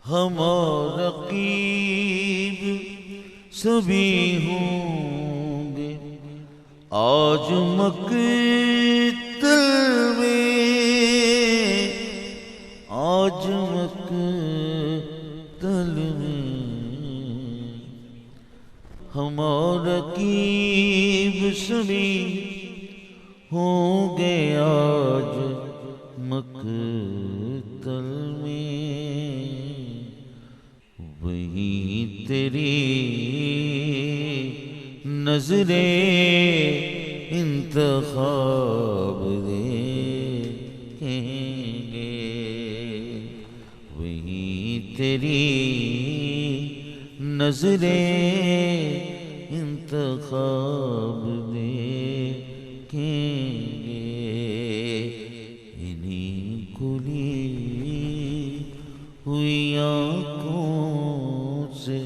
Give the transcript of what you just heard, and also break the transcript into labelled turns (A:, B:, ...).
A: ہم اور رقیب سبھی ہوں گے آج مقتل میں، آج مقتل میں ہم اور رقیب سبھی ہوں گے آج مقتل میں، وہی تیری نظریں انتخاب دیکھیں گے، وہی تیری نظریں انتخاب دیکھیں گے، انہیں کھلی ہوئی آنکھوں سے